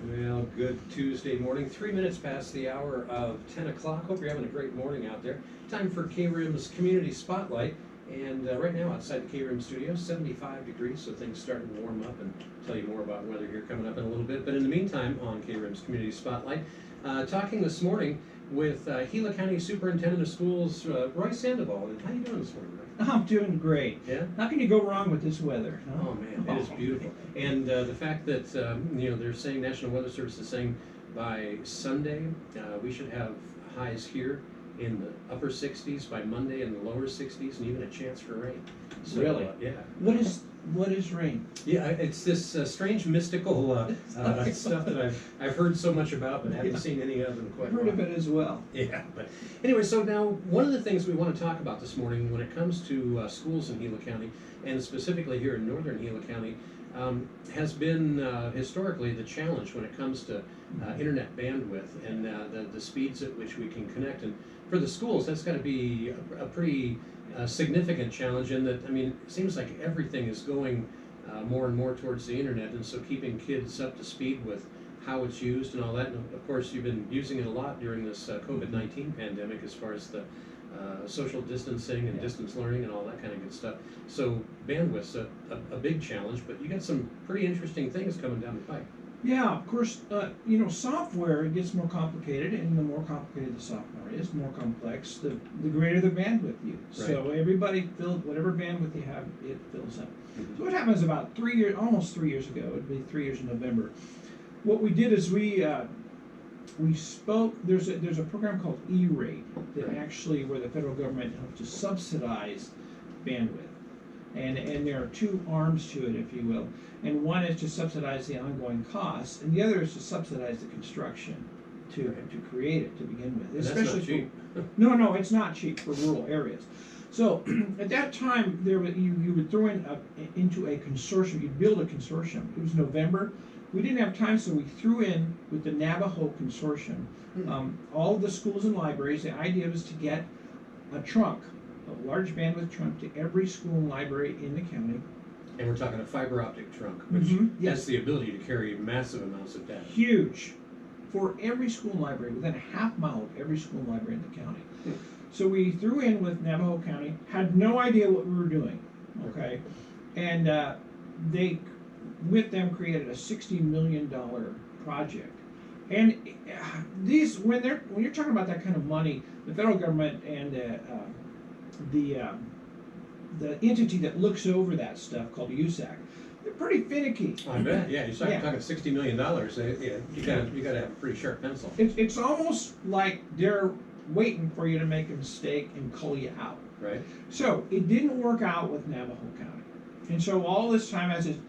Well, good Tuesday morning, 3 minutes past the hour of 10 o'clock. Hope you're having a great morning out there. Time for KRIM's Community Spotlight. And right now outside the KRIM studio, 75 degrees, so things starting to warm up, and tell you more about weather here coming up in a little bit. But in the meantime, on KRIM's Community Spotlight, talking this morning with Gila County Superintendent of Schools, Roy Sandoval. And how you doing this morning, Roy? I'm doing great. Yeah? How can you go wrong with this weather? Huh? Oh man, it is beautiful. And the fact that they're saying, National Weather Service is saying by Sunday we should have highs here in the upper 60s, by Monday in the lower 60s, and even a chance for rain. So, Really? Yeah. What is rain? Yeah, it's this strange mystical stuff that I've heard so much about, but haven't seen any of them quite. I've heard of it as well. Yeah, but anyway, so now one of the things we want to talk about this morning when it comes to schools in Gila County, and specifically here in northern Gila County, has been historically the challenge when it comes to internet bandwidth and the speeds at which we can connect. And for the schools, that's got to be a pretty significant challenge, in that, I mean, it seems like everything is going more and more towards the internet, and so keeping kids up to speed with how it's used and all that. And of course, you've been using it a lot during this COVID-19 pandemic, as far as the social distancing and distance learning and all that kind of good stuff. So bandwidth's a big challenge, but you got some pretty interesting things coming down the pipe. Yeah, of course, software gets more complicated, and the more complicated the software is, the more complex, the greater the bandwidth used. Right. So everybody fills, whatever bandwidth you have, it fills up. Mm-hmm. So what happens about almost 3 years ago, it'd be 3 years in November, what we did is we spoke, there's a program called E-rate that actually, where the federal government helps to subsidize bandwidth. And there are two arms to it, if you will. And one is to subsidize the ongoing costs, and the other is to subsidize the construction to create it to begin with. And that's not cheap. No, it's not cheap for rural areas. So at that time, you would throw into a consortium, you'd build a consortium. It was November. We didn't have time, so we threw in with the Navajo Consortium all of the schools and libraries. The idea was to get a large bandwidth trunk to every school and library in the county. And we're talking a fiber optic trunk, which has the ability to carry massive amounts of data. Huge. For every school and library, within a half mile of every school and library in the county. So we threw in with Navajo County, had no idea what we were doing, okay? And they, with them, created a $60 million project. And when you're talking about that kind of money, the federal government and the entity that looks over that stuff, called USAC, they're pretty finicky. I bet. Yeah, you're talking $60 million. You got to have a pretty sharp pencil. It's almost like they're waiting for you to make a mistake and call you out. Right. So it didn't work out with Navajo County, and so all this time, as it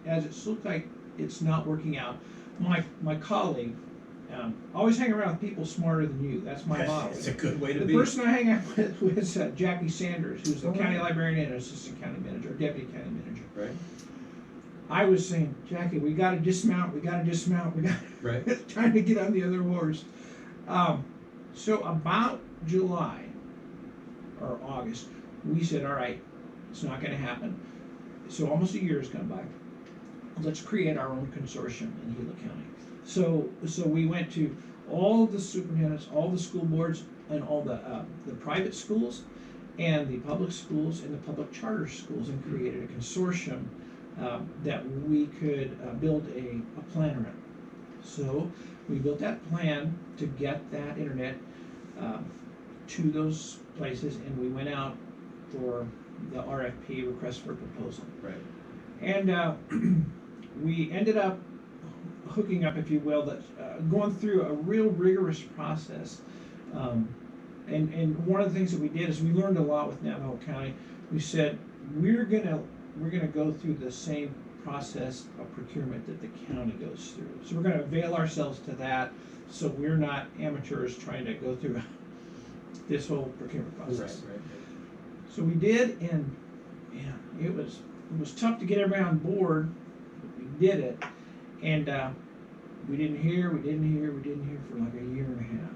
looks like it's not working out, my colleague. Always hang around with people smarter than you. That's my motto. It's a good way to be. The person I hang out with was Jackie Sanders, who's the county librarian and assistant county manager, deputy county manager. Right. I was saying, Jackie, we got to dismount. Right. It's time to get on the other horse. So about July or August, we said, all right, it's not going to happen. So almost a year has gone by. Let's create our own consortium in Gila County. So we went to all the superintendents, all the school boards, and all the private schools, and the public schools, and the public charter schools, and created a consortium that we could build a plan around. So we built that plan to get that internet to those places, and we went out for the RFP, request for proposal. Right. And we ended up hooking up, if you will, going through a real rigorous process. And one of the things that we did is we learned a lot with Navajo County. We said we're gonna go through the same process of procurement that the county goes through. So we're gonna avail ourselves to that, so we're not amateurs trying to go through this whole procurement process. Right. So we did, and it was tough to get everybody on board, but we did it. And we didn't hear for like a year and a half.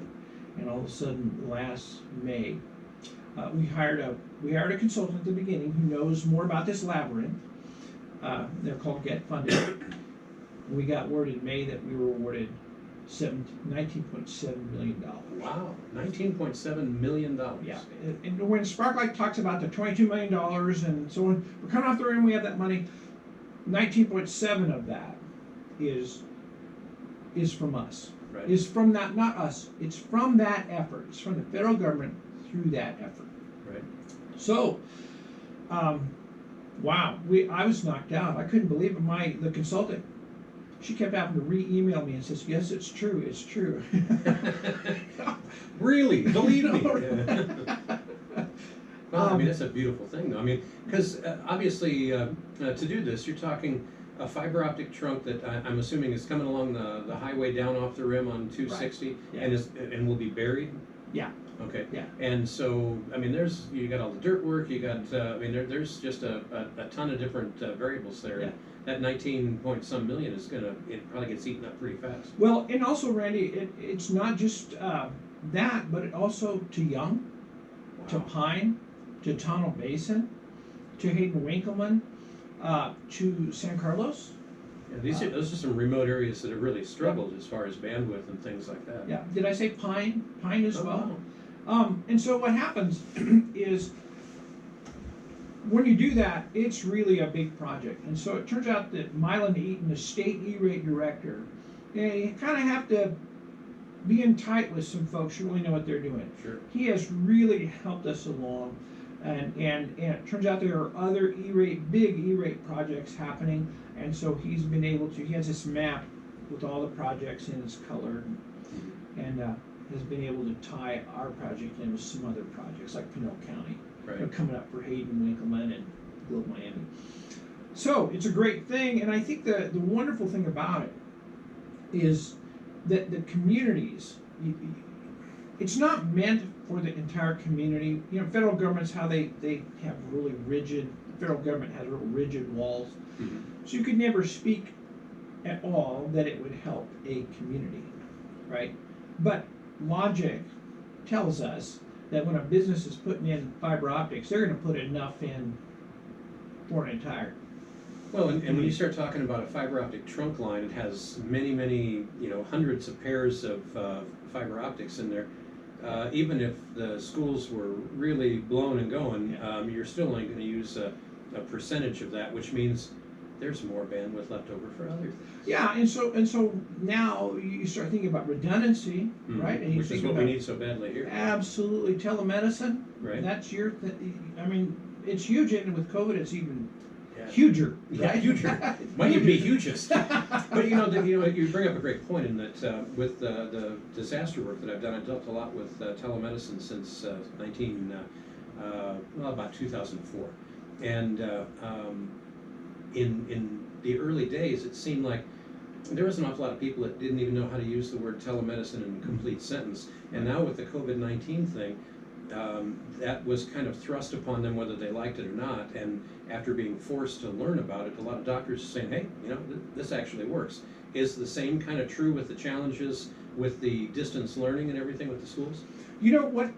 And all of a sudden, last May, we hired a consultant at the beginning who knows more about this labyrinth. They're called Get Funded. We got word in May that we were awarded $19.7 million. Wow, $19.7 million. Yeah, and when Sparklight talks about the $22 million and so on, we're coming off the rim, we have that money. 19.7 of that is from us. Right. Is from that, not us. It's from that effort. It's from the federal government through that effort. Right. So, wow, I was knocked out. I couldn't believe it. The consultant, she kept having to re-email me and says, "Yes, it's true. It's true." Really? Believe me. No. Well, I mean, that's a beautiful thing, though. I mean, because obviously, to do this, you're talking a fiber optic trunk that I'm assuming is coming along the highway down off the rim on 260, Right. Yeah. and will be buried. Yeah. Okay. Yeah. And so, I mean, you got all the dirt work. You got, I mean, there's just a ton of different variables there. Yeah. And that 19 point some million it probably gets eaten up pretty fast. Well, and also, Randy, it's not just that, but it also to Young, to Wow. Pine, to Tonal Basin, to Hayden Winkleman, to San Carlos. Yeah, those are some remote areas that have really struggled as far as bandwidth and things like that. Yeah. Did I say Pine? Pine as Oh, well. wow. And so what happens is when you do that, it's really a big project. And so it turns out that Mylan Eaton, the state E-rate director, you kind of have to be in tight with some folks who really know what they're doing. Sure. He has really helped us along. And it turns out there are other big E-rate projects happening. And so he has this map with all the projects in its color and has been able to tie our project in with some other projects like Pinole County. Right. They're coming up for Hayden Winkleman and Globe Miami. So it's a great thing, and I think the wonderful thing about it is that the communities, it's not meant for the entire community. You know, federal government's how they have really rigid, federal government has real rigid walls. Mm-hmm. So you could never speak at all that it would help a community, right? But logic tells us that when a business is putting in fiber optics, they're going to put enough in for an entire. Well, and when you start talking about a fiber optic trunk line, it has many, hundreds of pairs of fiber optics in there. Even if the schools were really blown and going, you're still only going to use a percentage of that, which means there's more bandwidth left over for other things. Yeah, and so now you start thinking about redundancy, right? And you Which is think what about, we need so badly here. Absolutely, telemedicine. Right. That's I mean, it's huge, and with COVID, it's even huger. Right? Yeah, huger. Might even be hugest. But you bring up a great point in that with the disaster work that I've done, I've dealt a lot with telemedicine since about 2004, and in the early days, it seemed like there was an awful lot of people that didn't even know how to use the word telemedicine in a complete sentence. And now with the COVID-19 thing, that was kind of thrust upon them whether they liked it or not. And after being forced to learn about it, a lot of doctors are saying, hey, this actually works. Is the same kind of true with the challenges with the distance learning and everything with the schools? You know what?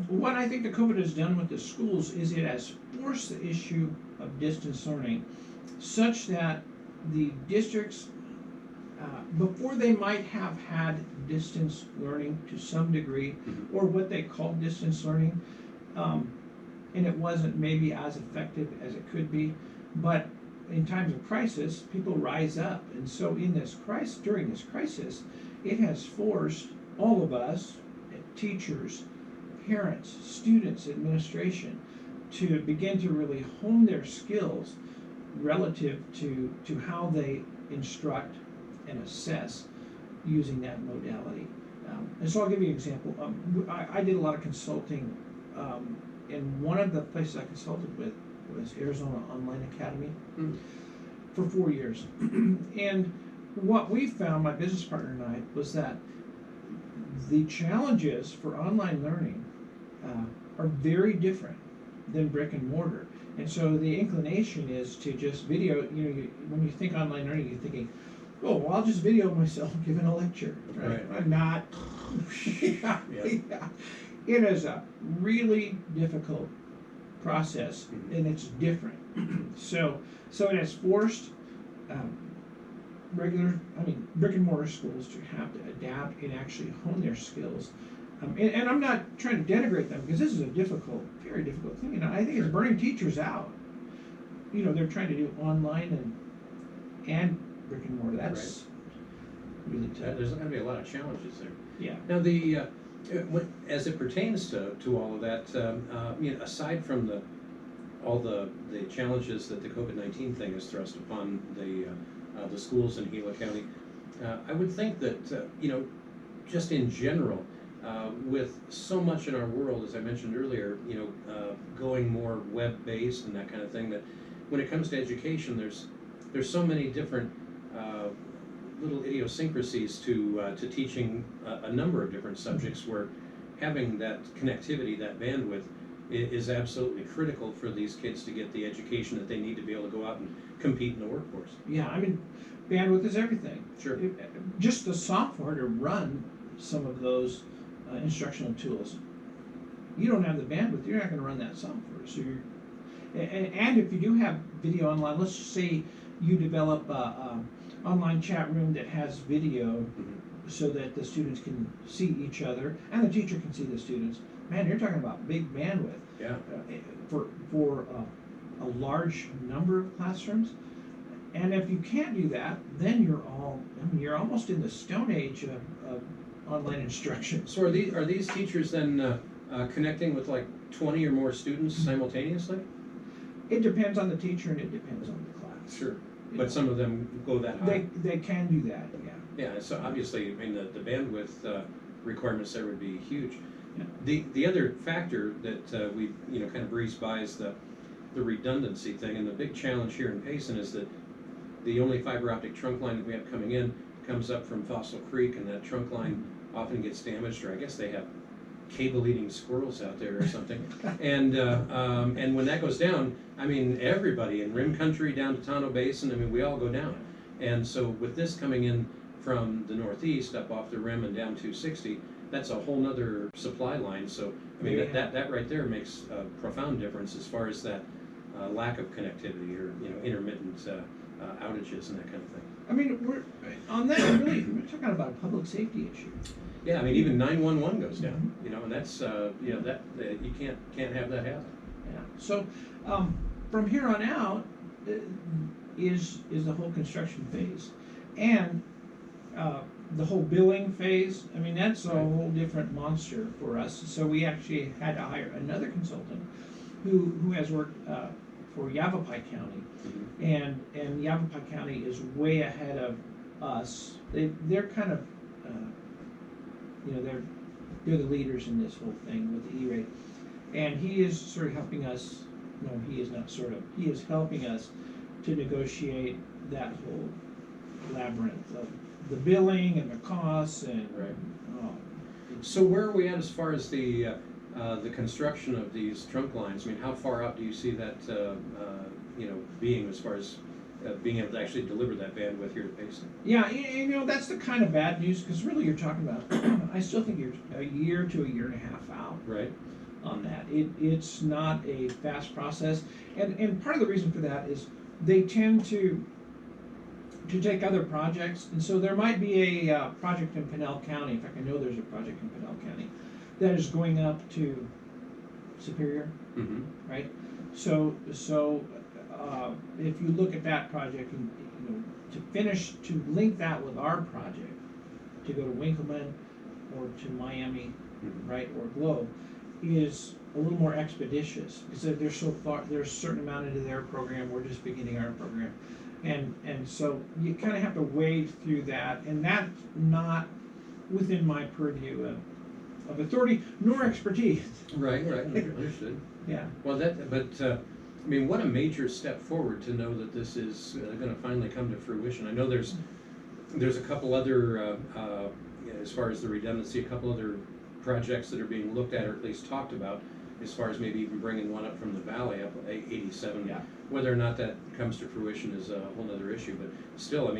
What I think the COVID has done with the schools is it has forced the issue of distance learning such that the districts, before they might have had distance learning to some degree, or what they call distance learning, and it wasn't maybe as effective as it could be, but in times of crisis, people rise up. And so during this crisis, it has forced all of us, teachers, parents, students, administration, to begin to really hone their skills relative to how they instruct and assess using that modality. And so I'll give you an example. I did a lot of consulting, and one of the places I consulted with was Arizona Online Academy for 4 years. And what we found, my business partner and I, was that the challenges for online learning are very different than brick and mortar. And so the inclination is to just video, when you think online learning, you're thinking, oh, well, I'll just video myself giving a lecture. Right. I'm not. Yeah. It is a really difficult process, and it's different. So it has forced brick and mortar schools to have to adapt and actually hone their skills. And I'm not trying to denigrate them because this is a difficult, very difficult thing. And I think it's burning teachers out. They're trying to do online and brick and mortar. That's really tough. There's going to be a lot of challenges there. Yeah. Now, as it pertains to all of that, aside from all the challenges that the COVID-19 thing has thrust upon the schools in Gila County, I would think that just in general, with so much in our world, as I mentioned earlier, going more web-based and that kind of thing, that when it comes to education, there's so many different little idiosyncrasies to teaching a number of different subjects, where having that connectivity, that bandwidth, is absolutely critical for these kids to get the education that they need to be able to go out and compete in the workforce. Yeah, bandwidth is everything. Sure. Just the software to run some of those instructional tools. You don't have the bandwidth, you're not going to run that software. So and if you do have video online, let's just say you develop a online chat room that has video, so that the students can see each other and the teacher can see the students. Man, you're talking about big bandwidth. Yeah. For a large number of classrooms. And if you can't do that, then you're almost in the Stone Age of online instruction. So are these teachers then connecting with like 20 or more students simultaneously? It depends on the teacher and it depends on the class. Sure. But some of them go that high. They can do that, yeah. Yeah, so obviously, the bandwidth requirements there would be huge. Yeah. The other factor that we kind of breezed by is the redundancy thing, and the big challenge here in Payson is that the only fiber optic trunk line that we have coming in comes up from Fossil Creek, and that trunk line often gets damaged, or I guess they have cable-eating squirrels out there or something. And when that goes down, everybody in Rim Country down to Tonto Basin, we all go down. And so with this coming in from the northeast up off the Rim and down 260, that's a whole nother supply line. So that right there makes a profound difference as far as that lack of connectivity or intermittent outages and that kind of thing. We're talking about a public safety issue. Yeah, even 911 goes down, and that's that you can't have that happen. Yeah. So from here on out is the whole construction phase, and the whole billing phase. That's a whole different monster for us. So we actually had to hire another consultant who has worked for Yavapai County, and Yavapai County is way ahead of us. They're kind of they're the leaders in this whole thing with the E-rate, and he is sort of helping us. No, he is not sort of. He is helping us to negotiate that whole labyrinth of the billing and the costs and. Right. So where are we at as far as the construction of these trunk lines? How far out do you see that being as far as being able to actually deliver that bandwidth here to Payson? Yeah, that's the kind of bad news, because really you're talking about. I still think you're a year to a year and a half out. Right. On that, it's not a fast process, and part of the reason for that is they tend to take other projects, and so there might be a project in Pinell County. In fact, I know there's a project in Pinell County that is going up to Superior, right? So if you look at that project, to link that with our project, to go to Winkleman or to Miami, right, or Globe, is a little more expeditious, because they're so far. There's a certain amount into their program. We're just beginning our program. And so you kind of have to wade through that, and that's not within my purview of authority nor expertise. Right, understood. Yeah. Well, what a major step forward to know that this is going to finally come to fruition. I know there's a couple other, as far as the redundancy, a couple other projects that are being looked at or at least talked about, as far as maybe even bringing one up from the valley, up 87. Yeah. Whether or not that comes to fruition is a whole other issue, but still,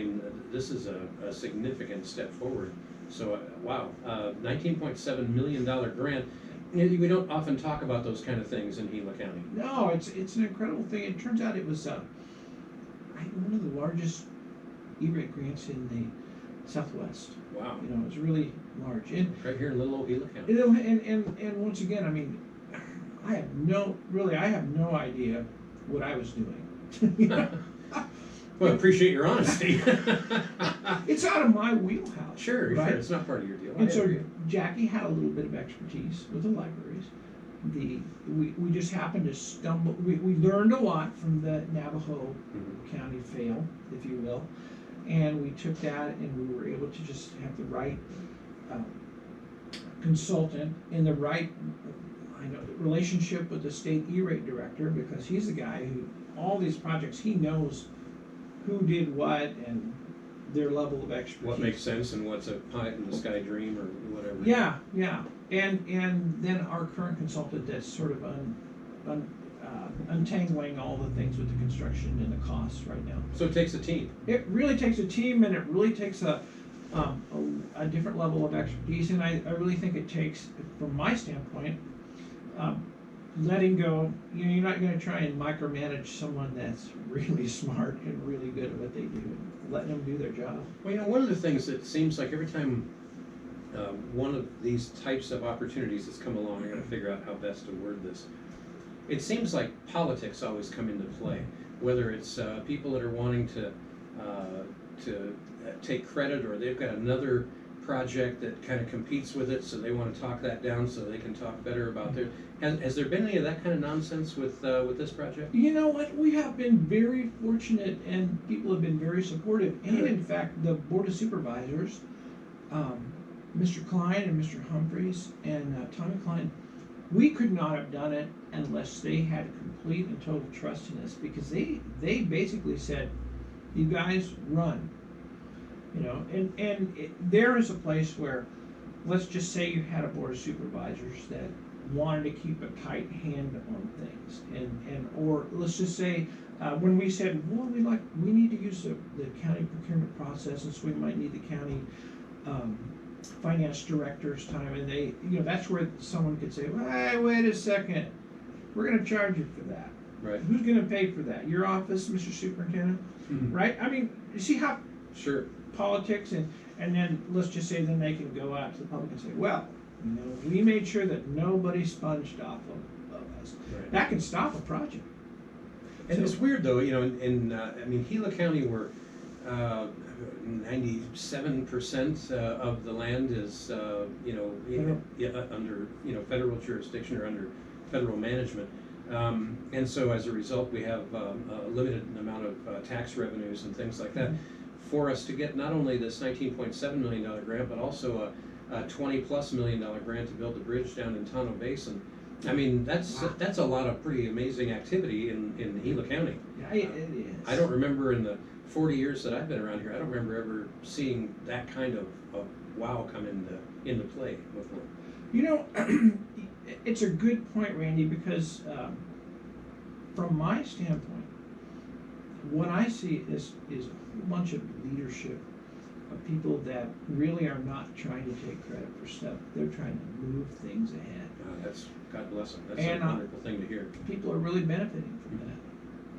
this is a significant step forward. So, wow, $19.7 million grant. We don't often talk about those kind of things in Gila County. No, it's an incredible thing. It turns out it was one of the largest E-rate grants in the Southwest. Wow. You know, it's really large. And Right here in little old Gila County. you know, and once again, I mean, I have no idea what I was doing. You know? Well, I appreciate your honesty. It's out of my wheelhouse. Sure, right? sure. It's not part of your deal. I And so agree. Jackie had a little bit of expertise with the libraries. We just happened to stumble. We learned a lot from the Navajo Mhm. County fail, if you will, and we took that and we were able to just have the right consultant in the right relationship with the state E-rate director, because he's the guy who all these projects, he knows who did what and their level of expertise. What makes sense and what's a pie in the sky dream or whatever. Yeah, and then our current consultant that's sort of untangling all the things with the construction and the costs right now. So it takes a team. It really takes a team, and it really takes a different level of expertise, and I really think it takes, from my standpoint, letting go. You know, you're not going to try and micromanage someone that's really smart and really good at what they do, and letting them do their job. Well, you know, one of the things that seems like every time one of these types of opportunities has come along, I got to figure out how best to word this. It seems like politics always come into play, whether it's people that are wanting to take credit, or they've got another project that kind of competes with it, so they want to talk that down so they can talk better about their. Has there been any of that kind of nonsense with this project? You know what? We have been very fortunate, and people have been very supportive. And in fact, the Board of Supervisors, Mr. Klein and Mr. Humphreys and Tommy Klein, we could not have done it unless they had complete and total trust in us, because they basically said, "You guys run." You know, and there is a place where, let's just say you had a Board of Supervisors that wanted to keep a tight hand on things, or let's just say when we said, well, we need to use the county procurement process, and so we might need the county finance director's time, and they, you know, that's where someone could say, well, hey, wait a second, we're going to charge you for that. Right. Who's going to pay for that? Your office, Mr. Superintendent? Mhm. Right? I mean, you see how Sure. politics, and then let's just say then they can go out to the public and say, well, you know, we made sure that nobody sponged off of us. Right. That can stop a project. And So- it's weird though, you know, I mean, Gila County, where 97% of the land is, you know, under, you know, federal jurisdiction or under federal management. And so as a result, we have a limited amount of tax revenues and things like that. For us to get not only this $19.7 million grant, but also a $20+ million grant to build the bridge down in Tonto Basin. I mean, that's a lot of pretty amazing activity in Gila County. Yeah, it is. I don't remember in the 40 years that I've been around here, I don't remember ever seeing that kind of wow come into play before. You know, it's a good point, Randy, because from my standpoint, what I see is a whole bunch of leadership of people that really are not trying to take credit for stuff. They're trying to move things ahead. That's, God bless them. That's And, a wonderful thing to hear. People are really benefiting from that.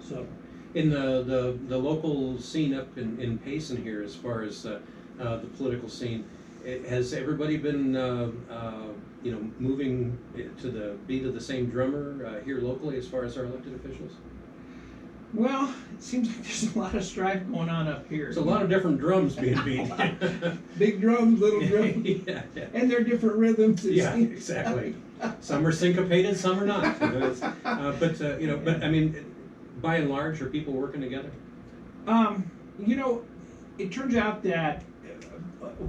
So, In the local scene up in Payson here, as far as the political scene, has everybody been you know, moving to the beat of the same drummer here locally as far as our elected officials? well, it seems like there's a lot of strife going on up here. There's a lot of different drums being beat. Big drums, little drums, Yeah. and they're different rhythms. it Yeah, seems exactly. like. Some are syncopated, some are not. You know, you know, but I mean, by and large, are people working together? You know, it turns out that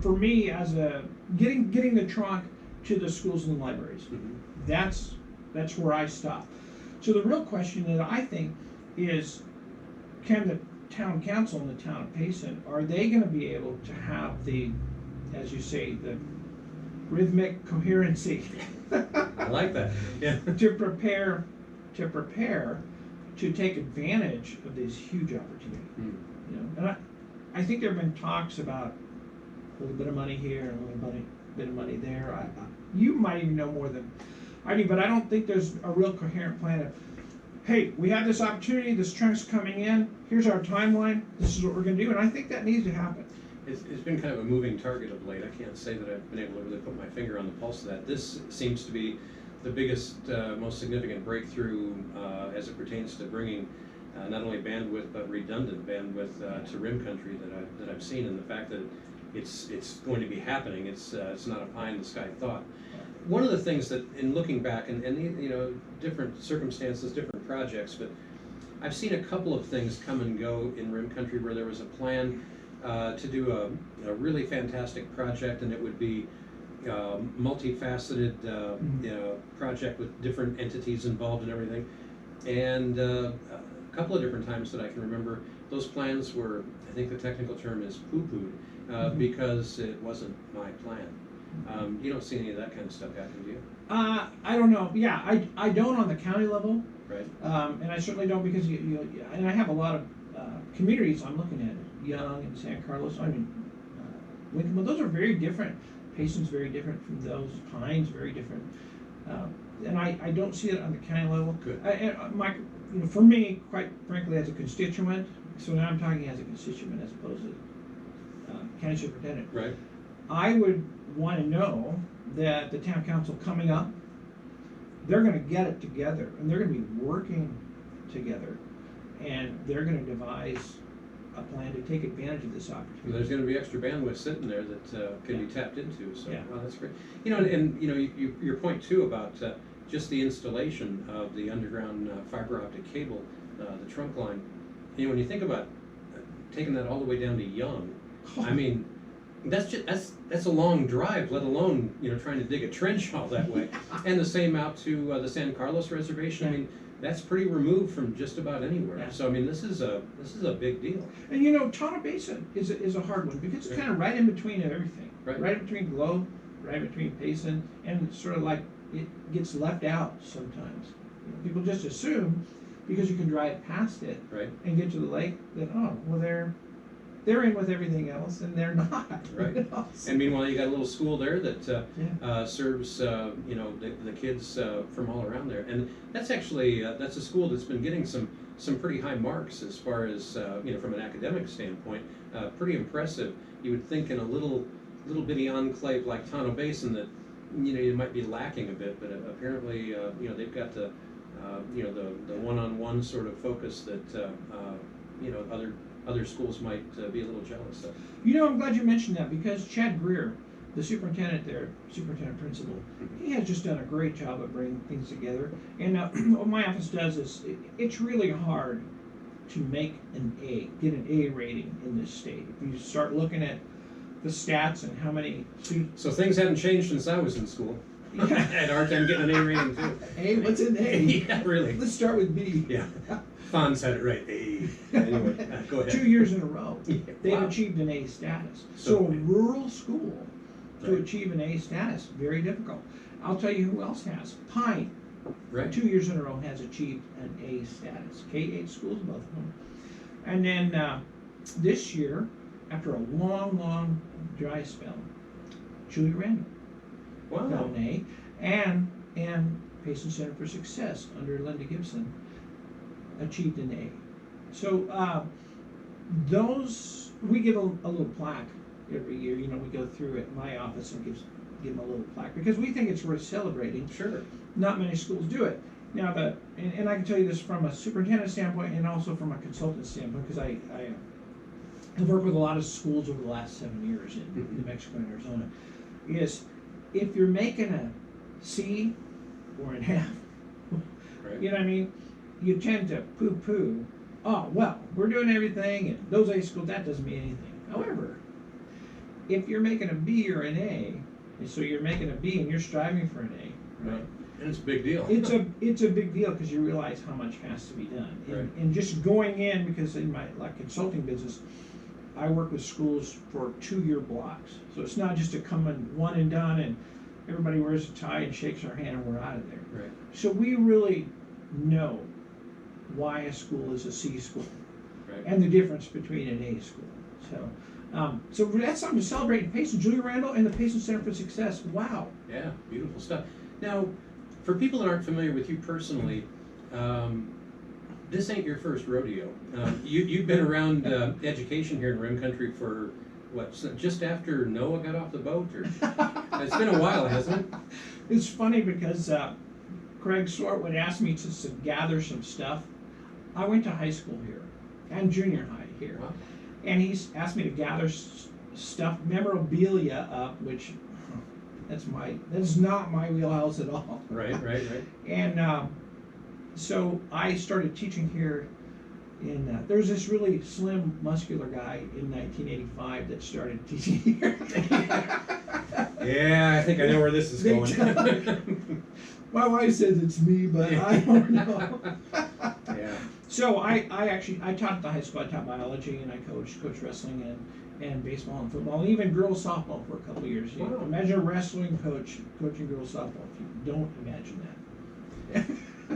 for me, as getting the trunk to the schools and the libraries, Mhm. that's where I stop. So the real question that I think is, can the town council and the town of Payson, are they going to be able to have the, as you say, the rhythmic coherency I like that. Yeah. to prepare to take advantage of these huge opportunities? Mm. You know, and I think there have been talks about a little bit of money here and a little bit of money there. You might even know more than I do, but I don't think there's a real coherent plan of hey, we have this opportunity, this trunk's coming in, here's our timeline, this is what we're gonna do, and I think that needs to happen. It's been kind of a moving target of late. I can't say that I've been able to really put my finger on the pulse of that. This seems to be the biggest, most significant breakthrough as it pertains to bringing not only bandwidth but redundant bandwidth to RIM country that I've seen, and the fact that it's going to be happening. It's not a pie in the sky thought. One of the things that, in looking back, and you know, different circumstances, different projects, but I've seen a couple of things come and go in RIM country where there was a plan to do a really fantastic project, and it would be multifaceted project with different entities involved and everything. And a couple of different times that I can remember, those plans were, I think the technical term is poo-pooed, because it wasn't my plan. You don't see any of that kind of stuff happen, do you? I don't know. Yeah, I don't on the county level. Right. And I certainly don't because and I have a lot of communities I'm looking at, Young and San Carlos. I mean, Lincoln, but those are very different. Payson's very different from those. Pines very different. And I don't see it on the county level. Good. For me, quite frankly, as a constituent. So now I'm talking as a constituent as opposed to county superintendent. Right. I would want to know that the town council coming up, they're going to get it together, and they're going to be working together, and they're going to devise a plan to take advantage of this opportunity. Well, there's going to be extra bandwidth sitting there that can be tapped into. So, yeah. Wow, that's great. You know, and you know, your point too about just the installation of the underground fiber optic cable, the trunk line. You know, when you think about taking that all the way down to Young, I mean, that's a long drive, let alone, you know, trying to dig a trench all that way. And the same out to the San Carlos reservation. I mean, that's pretty removed from just about anywhere. Yeah. So I mean, this is a big deal. And you know, Tonto Basin is a hard one because it's kind of right in between everything. Right. In between Globe, right between Payson, and it's sort of like it gets left out sometimes. You know, people just assume because you can drive past it Right. and get to the lake that, oh, well, they're in with everything else, and they're not. Right. You know? And meanwhile, you got a little school there that Yeah. serves you know, the kids from all around there, and that's actually that's a school that's been getting some pretty high marks as far as you know, from an academic standpoint. Pretty impressive. You would think in a little bitty enclave like Tonto Basin that, you know, you might be lacking a bit, but apparently you know, they've got the you know, the one-on-one sort of focus that you know, other schools might be a little jealous of. You know, I'm glad you mentioned that because Chad Greer, the superintendent there, superintendent principal, he has just done a great job of bringing things together. And what my office does is, it's really hard to make get an A rating in this state. If you start looking at the stats and how many students. So things haven't changed since I was in school. I had a hard time getting an A rating too. A, what's an A? Yeah, really. Let's start with B. Yeah. Fonz had it right. A. Anyway, go ahead. 2 years in a row, they've Wow. achieved an A status. So So a rural school to Right. achieve an A status, very difficult. I'll tell you who else has. Pine, Right. 2 years in a row, has achieved an A status. K-8 schools, both of them. And then this year, after a long dry spell, Julie Randall got Wow. an A, and Payson Center for Success under Linda Gibson achieved an A. So those, we give a little plaque every year. You know, we go through at my office and give them a little plaque because we think it's worth celebrating. Sure. Not many schools do it. Now, and I can tell you this from a superintendent standpoint and also from a consultant standpoint because I have worked with a lot of schools over the last 7 years in New Mexico and Arizona. Is if you're making a C or an F, Right. you know what I mean? You tend to poo-poo. Oh, well, we're doing everything, and those A schools, that doesn't mean anything. However, if you're making a B or an A, and so you're making a B and you're striving for an A, Right. And it's a big deal. it's a big deal because you realize how much has to be done. Right. And just going in, because in my consulting business, I work with schools for 2-year blocks. So it's not just a come and one and done and everybody wears a tie and shakes our hand and we're out of there. Right. So we really know why a school is a C school Right. and the difference between an A school. So that's something to celebrate in Payson. Julie Randall and the Payson Center for Success. Wow. Yeah, beautiful stuff. Now, for people that aren't familiar with you personally, This ain't your first rodeo. You've been around education here in Rim Country for, what, just after Noah got off the boat? Or it's been a while, hasn't it? It's funny because Craig Swart would ask me to gather some stuff. I went to high school here and junior high here. Wow. And he's asked me to gather stuff, memorabilia up, which that's not my wheelhouse at all. Right. And so I started teaching here there was this really slim, muscular guy in 1985 that started teaching here. Yeah, I think I know where this is going. My wife says it's me, but I don't know. Yeah. So I taught at the high school. I taught biology and I coached wrestling and baseball and football, and even girls softball for a couple of years. You Wow. imagine a wrestling coach coaching girls softball. If you don't imagine that.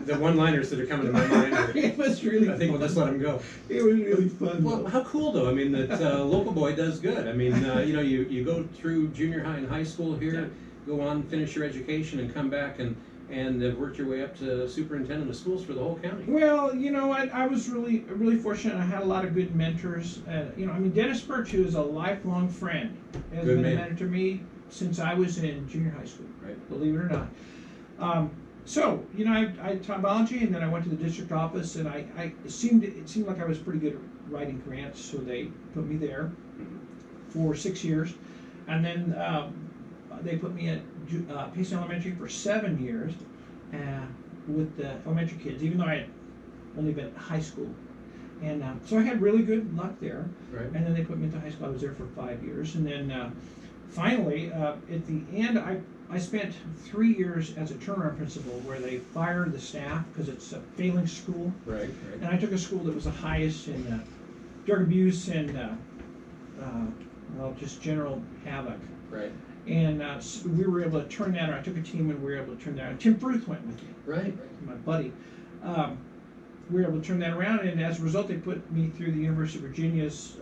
The one-liners that are coming to my mind are, It was really I think we'll just let them go. It was really fun. Well, though. how cool though. I mean, that local boy does good. I mean, you go through junior high and high school here, go on, finish your education, and come back and work your way up to superintendent of schools for the whole county. Well, I was really fortunate. I had a lot of good mentors. Dennis Birch, who is a lifelong friend, has Good been man. a mentor to me since I was in junior high school. Right. Believe it or not. I taught biology, and then I went to the district office, and it seemed like I was pretty good at writing grants, so they put me there for 6 years, and then they put me at Payson Elementary for 7 years with the elementary kids, even though I had only been at high school, and so I had really good luck there. Right. And then they put me into high school. I was there for 5 years, and then finally, at the end, I spent 3 years as a turnaround principal where they fired the staff because it's a failing school. Right. And I took a school that was the highest in drug abuse and just general havoc. Right. And so we were able to turn that around. I took a team and we were able to turn that around. Tim Fruth went with me, Right. my buddy. We were able to turn that around, and as a result, they put me through the University of Virginia's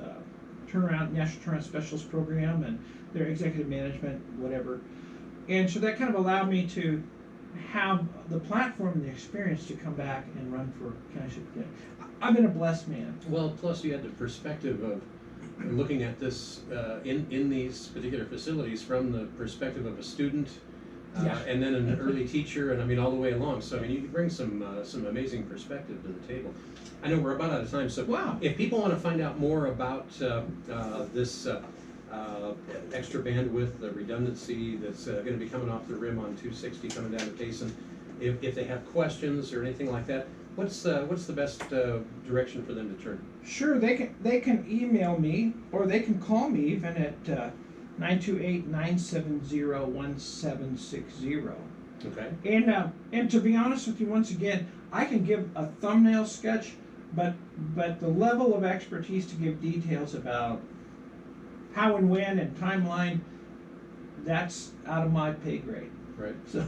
National Turnaround Specialist program and their executive management, whatever. And so that kind of allowed me to have the platform and the experience to come back and run for county superintendent. I've been a blessed man. Well, plus you had the perspective of looking at this in these particular facilities from the perspective of a student, Yeah. and then an early teacher, and I mean all the way along. So I mean you bring some amazing perspective to the table. I know we're about out of time, so Wow. if people want to find out more about this extra bandwidth, the redundancy that's going to be coming off the rim on 260 coming down to Payson, if they have questions or anything like that, what's the best direction for them to turn? Sure, they can email me, or they can call me even at 928-970-1760. Okay. And to be honest with you, once again, I can give a thumbnail sketch, but the level of expertise to give details about how and when and timeline, that's out of my pay grade. Right. So.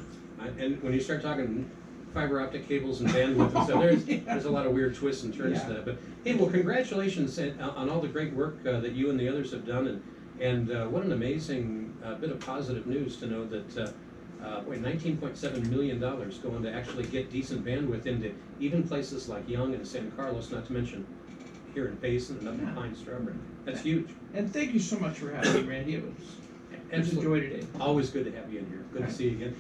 And when you start talking fiber optic cables and bandwidth and stuff, there's a lot of weird twists and turns to that. But hey, well, congratulations on all the great work that you and the others have done, and what an amazing bit of positive news to know that $19.7 million going to actually get decent bandwidth into even places like Young and San Carlos, not to mention here in Payson and up in Pine Strawberry. That's huge. And thank you so much for having me, Randy. It was a joy today. Always good to have you in here. Good to see you again.